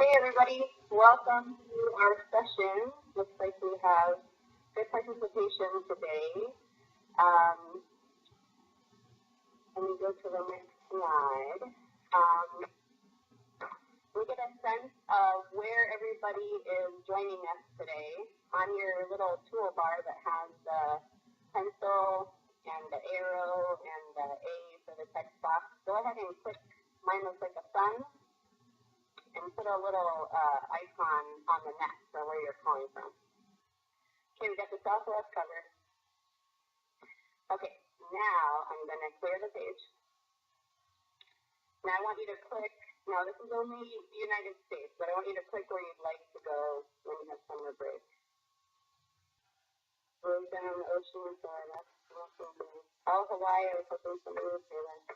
Hey everybody, welcome to our session. Looks like we have good participation today. Let me go to the next slide. We get a sense of where everybody is joining us today. On your little toolbar that has the pencil and the arrow and the A for the text box, go ahead and click, mine looks like a sun, and put a little icon on the map for where you're calling from. Okay, we got the Southwest covered. Okay, now I'm going to clear the page. Now I want you to click, now this is only the United States, but I want you to click where you'd like to go when you have summer break. Move down the ocean, so that's all Hawaii, I was hoping somebody would say that.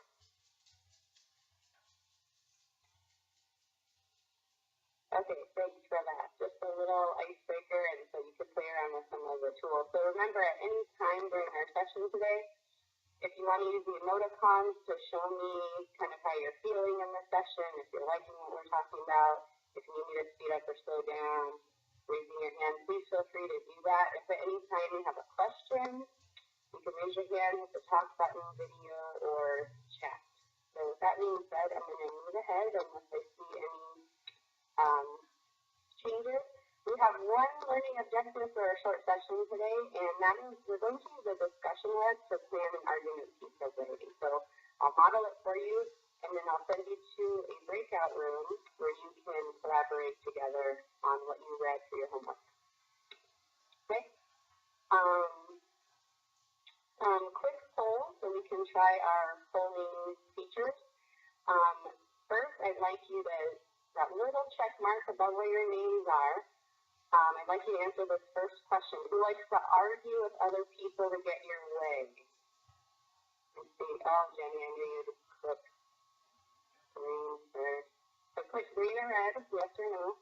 Okay, thanks for that. Just a little icebreaker, and so you could play around with some of the tools. So remember, at any time during our session today, if you want to use the emoticons to show me kind of how you're feeling in the session, if you're liking what we're talking about, if you need me to speed up or slow down, raising your hand, please feel free to do that. If at any time you have a question, you can raise your hand with the talk button, video, or chat. So with that being said, I'm going to move ahead unless I see any changes. We have one learning objective for our short session today, and that is we're going to use a discussion web to plan an argument piece of writing. So I'll model it for you, and then I'll send you to a breakout room where you can collaborate together on what you read for your homework. Okay? Some quick polls so we can try our polling features. First, I'd like you to, that little check mark above where your names are, I'd like you to answer this first question. Who likes to argue with other people to get your way? Let's see. Oh, Jenny, I knew you'd click green first. So click green or red, yes or no.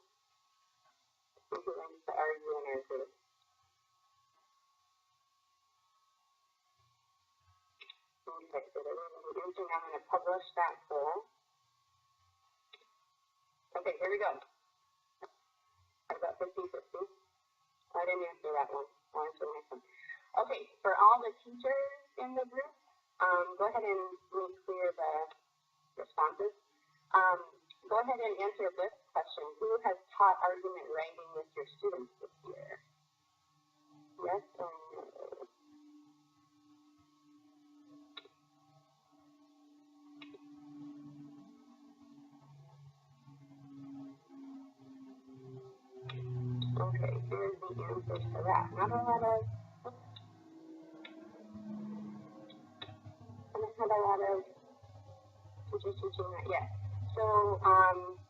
Who likes to argue in our group? Okay, so everybody answering. I'm going to publish that poll. Okay, here we go. I've got 50-50. I didn't answer that one. I'll answer the next one. Okay, for all the teachers in the group, go ahead and make clear the responses. Go ahead and answer this question. Who has taught argument writing with your students this year? Yes or no? Okay, here's the answers for that. Not a lot of teachers teaching that yet. So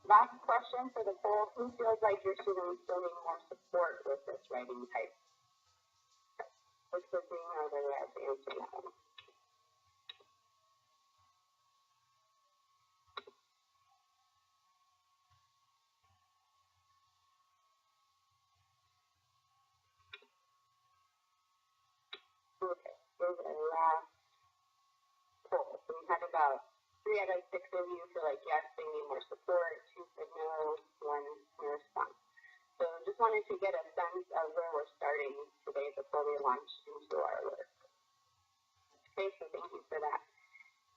last question for the poll, who feels like your students still need more support with this writing type? What's the green or the red to answer that one? Okay, here's our last poll. So we had about 3 out of 6 of you feel like yes, they need more support, 2 said no, 1 no response. So just wanted to get a sense of where we're starting today before we launch into our work. Okay, so thank you for that.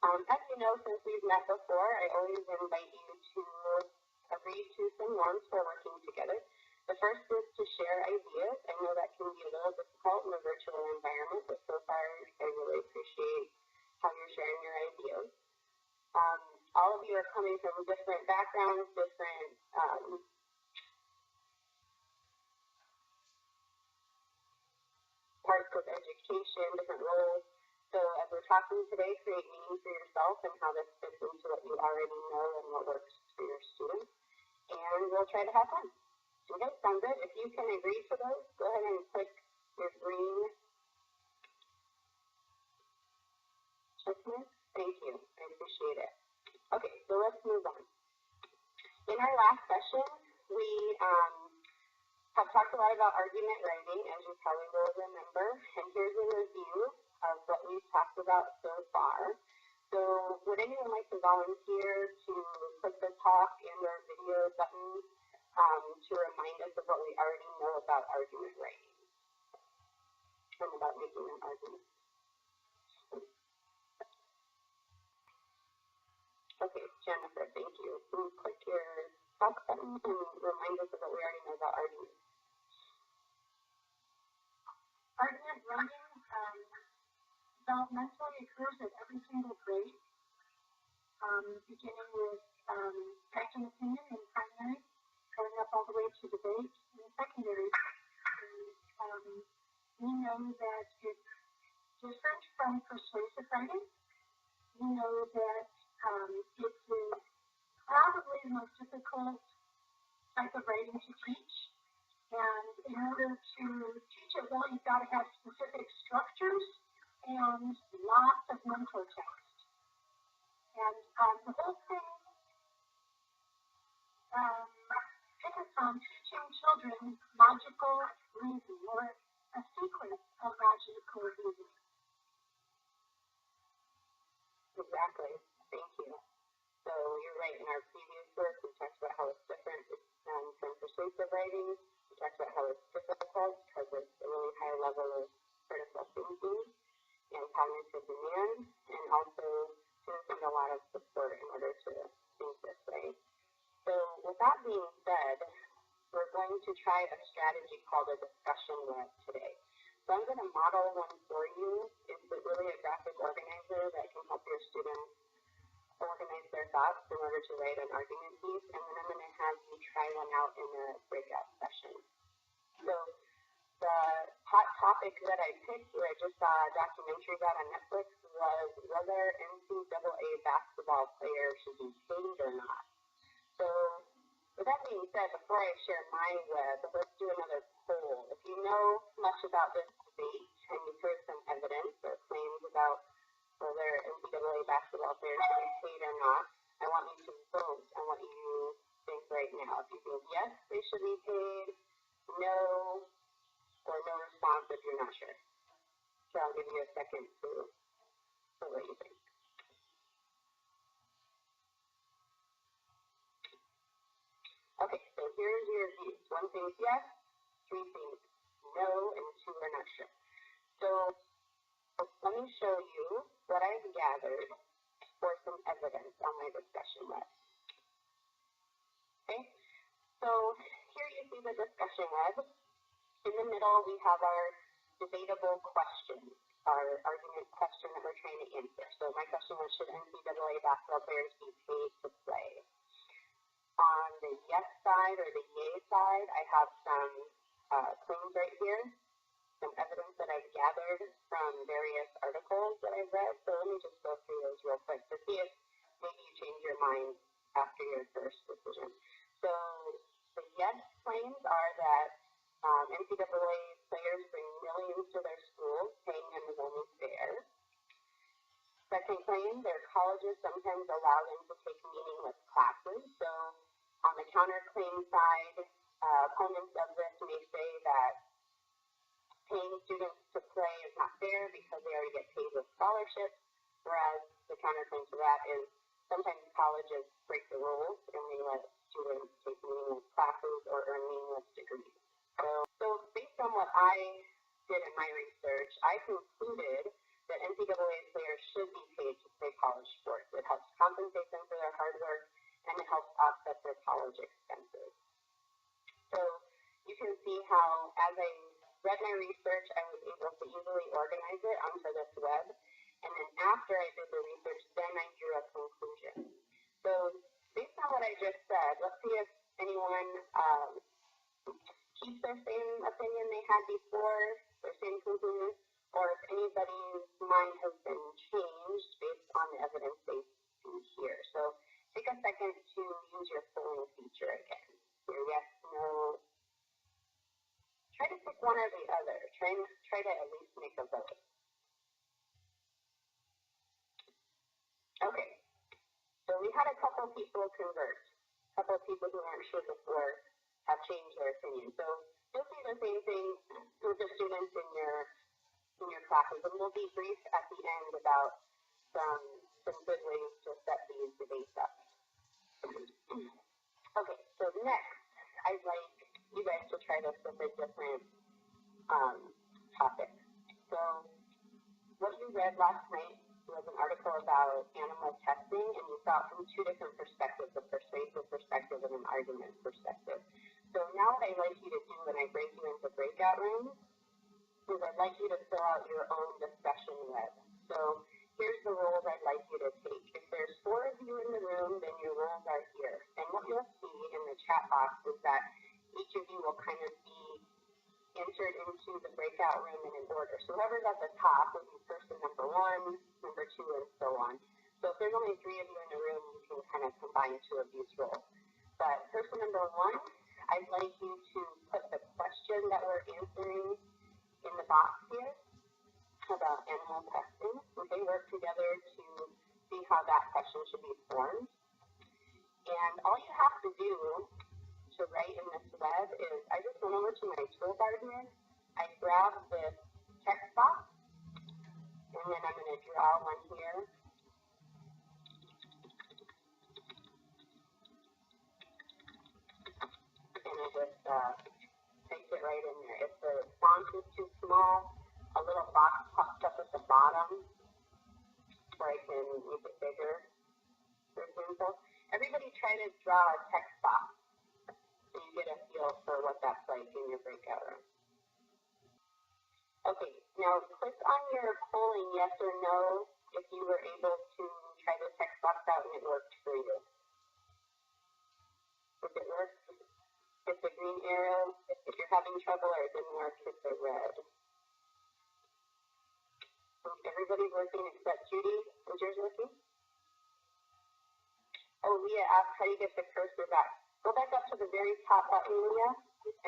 As you know, since we've met before, I always invite you to agree to some norms for working together. The first is to share ideas. I know that can be a little difficult in a virtual environment, but so far I really appreciate how you're sharing your ideas. All of you are coming from different backgrounds, different parts of education, different roles. So as we're talking today, create meaning for yourself and how this fits into what you already know and what works for your students. And we'll try to have fun. Okay, sound good? If you can agree to those, go ahead and click your green check mark. Thank you. I appreciate it. Okay, so let's move on. In our last session, we have talked a lot about argument writing, as you probably will remember. And here's a review of what we've talked about so far. So would anyone like to volunteer to click the talk and or video button to remind us of what we already know about argument writing and about making an argument. Okay, Jennifer, thank you. Can you click your talk button and remind us of what we already know about argument? Argument writing developmentally occurs at every single grade, beginning with fact and opinion in primary, going up all the way to debate in secondary. And, we know that it's different from persuasive writing. We know that it is probably the most difficult type of writing to teach. And in order to teach it well, you've got to have specific structures and lots of mentor text. And the whole thing focuses on teaching children logical reasoning, or a sequence of logical reasoning. Exactly. Thank you. So you're right. In our previous work, we talked about how it's different from persuasive writing. We talked about how it's difficult because it's a really high level of critical thinking and cognitive demand, and also need a lot of support in order to think this way. So with that being said, we're going to try a strategy called a discussion web today. So I'm going to model one for you. It's really a graphic organizer that can help your students organize their thoughts in order to write an argument piece, and then I'm going to have you try one out in a breakout session. So the hot topic that I picked, where I just saw a documentary about on Netflix, was whether NCAA basketball players should be paid or not. So with that being said, before I share my web, let's do another poll. If you know much about this debate and you've heard some evidence or claims about whether NCAA basketball players should be paid or not, I want you to vote on what you think right now. If you think yes, they should be paid, no, or no response if you're not sure. So I'll give you a second to what you think. Okay, so here's your views. 1 thinks yes, 3 think no, and 2 are not sure. So let me show you what I've gathered for some evidence on my discussion web. Okay, so here you see the discussion web. In the middle, we have our debatable question, our argument question that we're trying to answer. So my question was, should NCAA basketball players be paid to play? On the yes side or the yay side, I have some claims right here, some evidence that I've gathered from various articles that I've read. So let me just go through those real quick to see if maybe you change your mind after your first decision. So the yes claims are that NCAA players bring millions to their schools, paying them is only fair. Second claim, their colleges sometimes allow them to take meaningless classes. So on the counterclaim side, opponents of this may say that paying students to play is not fair because they already get paid with scholarships, whereas the counterclaim to that is sometimes colleges break the rules and they let students take meaningless classes or earn meaningless degrees. So based on what I did in my research, I concluded that NCAA players should be paid to play college sports. It helps compensate them for their hard work, and it helps offset their college expenses. So you can see how, as I read my research, I was able to easily organize it onto this web. And then after I did the research, then I drew a conclusion. So based on what I just said, let's see if anyone keeps their same opinion they had before, their same conclusion, or if anybody's mind has been changed based on the evidence they see here. So take a second to use your polling feature again. Your yes, no. Try to pick one or the other. Try to at least make a vote. Okay. So we had a couple people convert. A couple people who weren't sure before have changed their opinion. So you'll see the same thing with the students in your classes, and we'll be brief at the end about some good ways to set these debates up. Okay, so next, I try this with a different topic. So what you read last night was an article about animal testing, and you saw it from two different perspectives, a persuasive perspective and an argument perspective. So now what I'd like you to do when I break you into breakout rooms is I'd like you to fill out your own discussion web. So here's the roles I'd like you to take. If there's 4 of you in the room, then your roles are here. And what you'll see in the chat box is that each of you will kind of be entered into the breakout room in an order. So whoever's at the top will be person number 1, number 2, and so on. So if there's only 3 of you in the room, you can kind of combine 2 of these roles. But person number 1, I'd like you to put the question that we're answering in the box here about animal testing. Okay, work together to see how that question should be formed. And all you have to do to write in this web is I just went over to my toolbar here. I grabbed this text box, and then I'm going to draw one here. And I just typed it right in there. If the font is too small, a little box pops up at the bottom where I can make it bigger, for example. Everybody try to draw a text box so you get a feel for what that's like in your breakout room. Okay, now click on your polling yes or no if you were able to try the text box out and it worked for you. If it works, hit the green arrow. If you're having trouble or it didn't work, hit the red. Everybody's working except Judy. Is yours working? Oh, Leah asked how do you get the cursor back. Go back up to the very top button, Leah,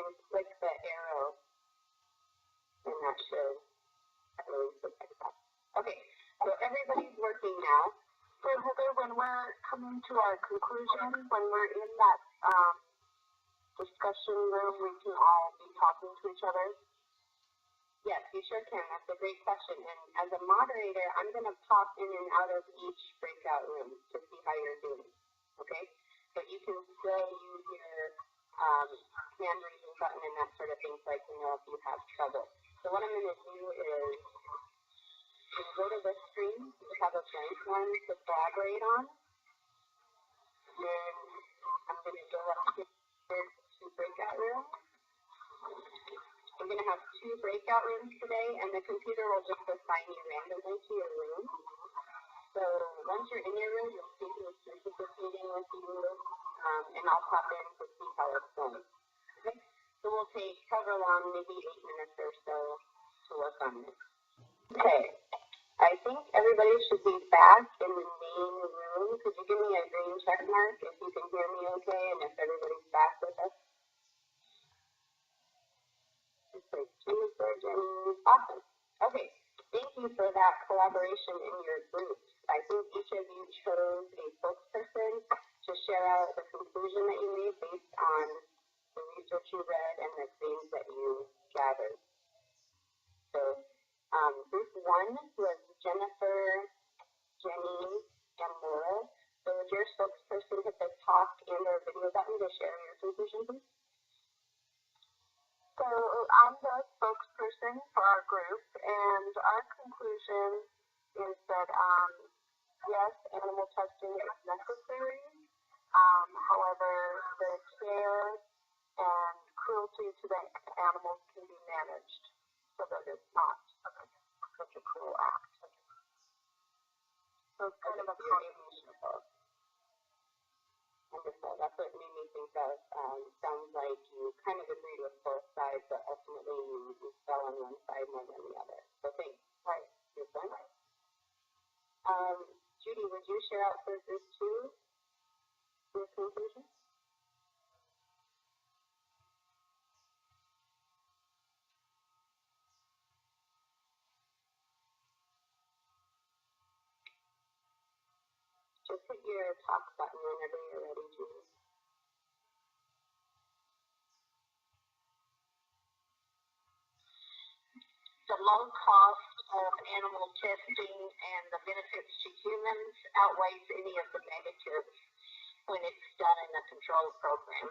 and click the arrow, and that should release the text box. Okay, so everybody's working now. So Heather, when we're coming to our conclusion, when we're in that discussion room, we can all be talking to each other? Yes, you sure can. That's a great question. And as a moderator, I'm going to pop in and out of each breakout room to see how you're doing. Okay? But you can still use your hand raising button and that sort of thing so I can know if you have trouble. So what I'm going to do is go to this screen. You have a blank one to collaborate on. Then I'm going to go up here to breakout room. I'm going to have 2 breakout rooms today, and the computer will just assign you randomly to your room. So once you're in your room, you'll see who's participating with you, and I'll pop in to see how it's going. Okay? So we'll take however long, maybe 8 minutes or so to work on this. Okay. I think everybody should be back in the main room. Could you give me a green check mark if you can hear me okay, and if everybody's back with us? Awesome. Okay, thank you for that collaboration in your groups. I think each of you chose a spokesperson to share out the conclusion that you made based on the research you read and the things that you gathered. So group 1 was Jennifer, Jenny, and Laura. So would your spokesperson hit the talk and or video button to share your conclusion, please? So I'm the spokesperson for our group, and our conclusion is that, yes, animal testing is necessary. However, the care and cruelty to the animals can be managed so that it's not such a cruel act. So it's kind of a combination of both. Wonderful. That's what made me think of. Sounds like you kind of agreed with both sides, but ultimately you fell on one side more than the other. So thanks. Right. You're done. Judy, would you share out for group 2 your conclusion? Just hit your talk button whenever you're ready, Judy. The low cost of animal testing and the benefits to humans outweighs any of the negatives when it's done in a controlled program.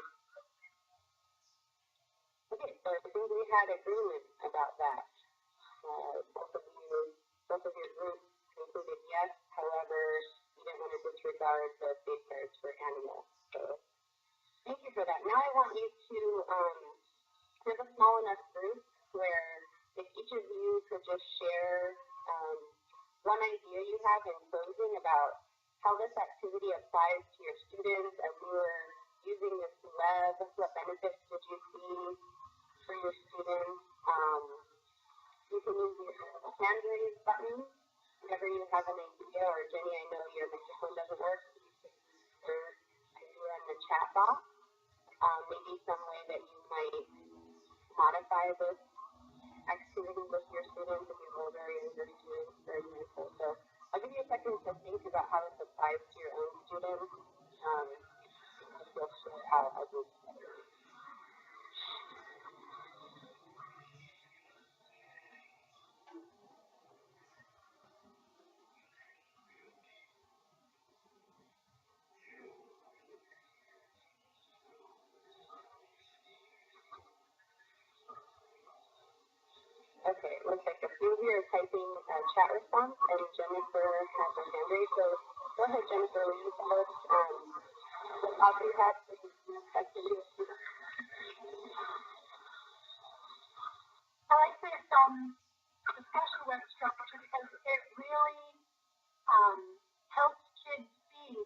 Okay, so I think we had agreement about that. Both of your groups concluded yes. However, you didn't want to disregard the safeguards for animals. So thank you for that. Now I want you to have a small enough group where if each of you could just share one idea you have in closing about how this activity applies to your students as you were using this web, what benefits did you see for your students? You can use your hand raise button whenever you have an idea, or Jenny, I know your microphone doesn't work, you can use your idea in the chat box. Maybe some way that you might modify this activity with your students if you hold very younger students, for example. So I'll give you a second to think about how this applies to your own students. You'll share how I do. Okay, it looks like a few here are typing chat response, and Jennifer has her hand raised. So go ahead, Jennifer, will you tell us what thoughts you had for this activity? I like this discussion web structure because it really helps kids see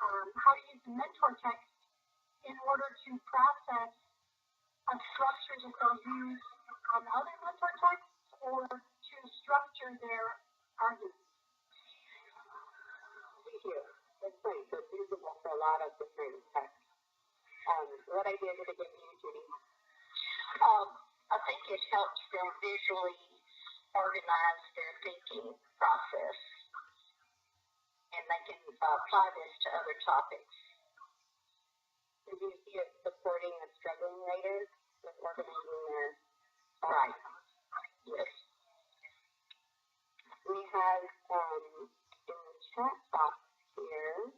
how to use the mentor text in order to process structures that they'll use on other mentor texts or to structure their arguments. Thank you. Good point. So it's usable for a lot of different texts. What idea did it give you, Judy? I think it helps them visually organize their thinking process, and they can apply this to other topics. Did you see it supporting a struggling writer with organizing their Right. Yes. We have in the chat box here,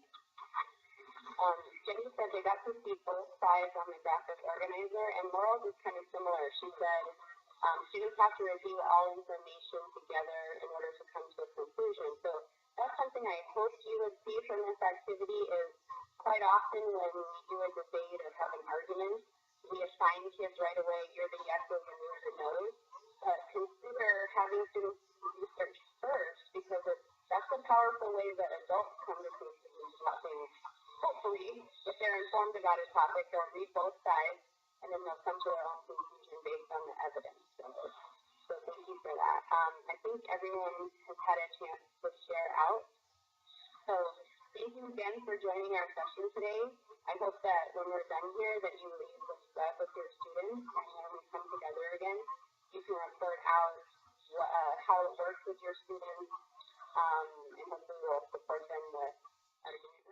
Jenny said they got to see both sides on the graphic organizer, and Laurel's is kind of similar. She said students have to review all information together in order to come to a conclusion. So that's something I hoped you would see from this activity is quite often when we do a debate or have an argument, we assign kids right away, you're the yeses and you're the no's. Consider having students do research first, because that's a powerful way that adults come to conclusions about things. Hopefully, if they're informed about a topic, they'll read both sides, and then they'll come to their own conclusion based on the evidence. So thank you for that. I think everyone has had a chance to share out. So thank you again for joining our session today. I hope that when we're done here that you will use this web with your students, and when we come together again, you can report out how it works with your students, and hopefully we'll support them with argument